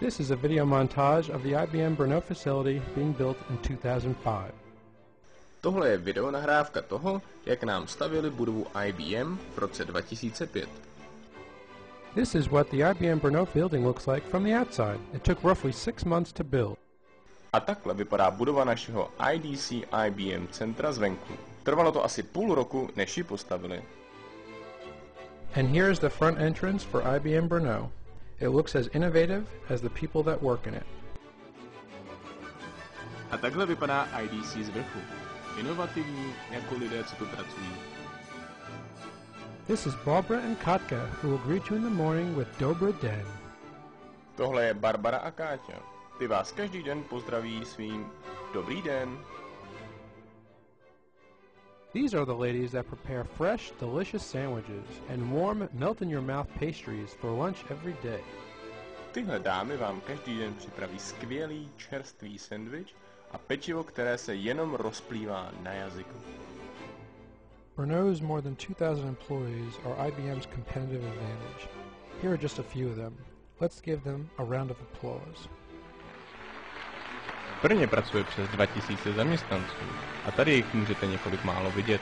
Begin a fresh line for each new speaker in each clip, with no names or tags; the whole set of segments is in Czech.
This is a video montage of the IBM Brno facility being built in 2005.
Tohle je video nahrávka toho, jak nám stavili budovu IBM v roce 2005.
This is what the IBM Brno building looks like from the outside. It took roughly 6 months to build.
A takhle vypadá budova našeho IDC IBM centra zvenku. Trvalo to asi půl roku, než ji postavili.
And here is the front entrance for IBM Brno. It looks as innovative as the people that work in it.
A takhle vypadá IDC z vrchu. Inovativní jako lidé, co tu pracují.
This is Barbara and Katka, who will greet you in the morning with Dobry den.
Tohle je Barbara a Káťa. Ty vás každý den pozdraví svým dobrý den.
These are the ladies that prepare fresh, delicious sandwiches and warm, melt-in-your-mouth pastries for lunch every day.
Tyhle dámy vám každý den připraví skvělý, čerstvý sendvič a pečivo, které se jenom rozplývá na jazyku.
Brno's more than 2,000 employees are IBM's competitive advantage. Here are just a few of them. Let's give them a round of applause.
V Brně pracuje přes 2000 zaměstnanců a tady jich můžete několik málo vidět.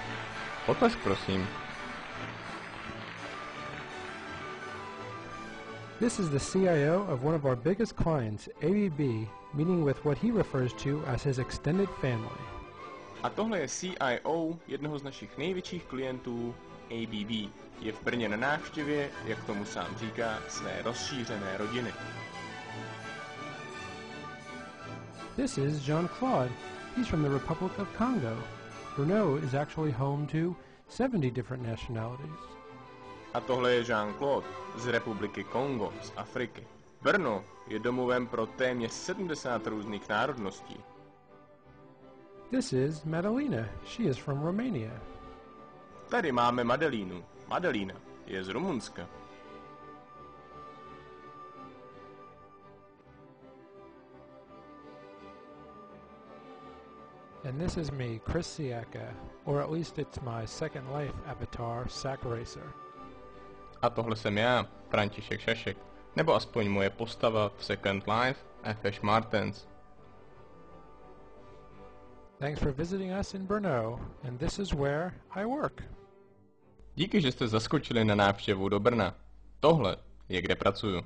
Potlesk prosím.
This is the CIO of one of our biggest clients, ABB, meeting with what he refers to as his extended family.
A tohle je CIO jednoho z našich největších klientů, ABB. Je v Brně na návštěvě, jak tomu sám říká, své rozšířené rodiny.
This is Jean-Claude. He's from the Republic of Congo. Brno is actually home to 70 different nationalities.
A tohle je Jean-Claude z Republiky Kongo, z Afriky. Brno je domovem pro téměř 70 různých národností.
This is Madalina. She is from Romania.
Tady máme Madelínu. Madelína je z Rumunska.
And this is me, Chris Siaka, or at least it's my Second Life avatar, Sack Racer.
A tohle jsem já, František Šašek, nebo aspoň moje postava v Second Life, F.Š. Martens.
Thanks for visiting us in Brno, and this is where I work.
Díky, že jste zaskočili na návštěvu do Brna. Tohle je, kde pracuju.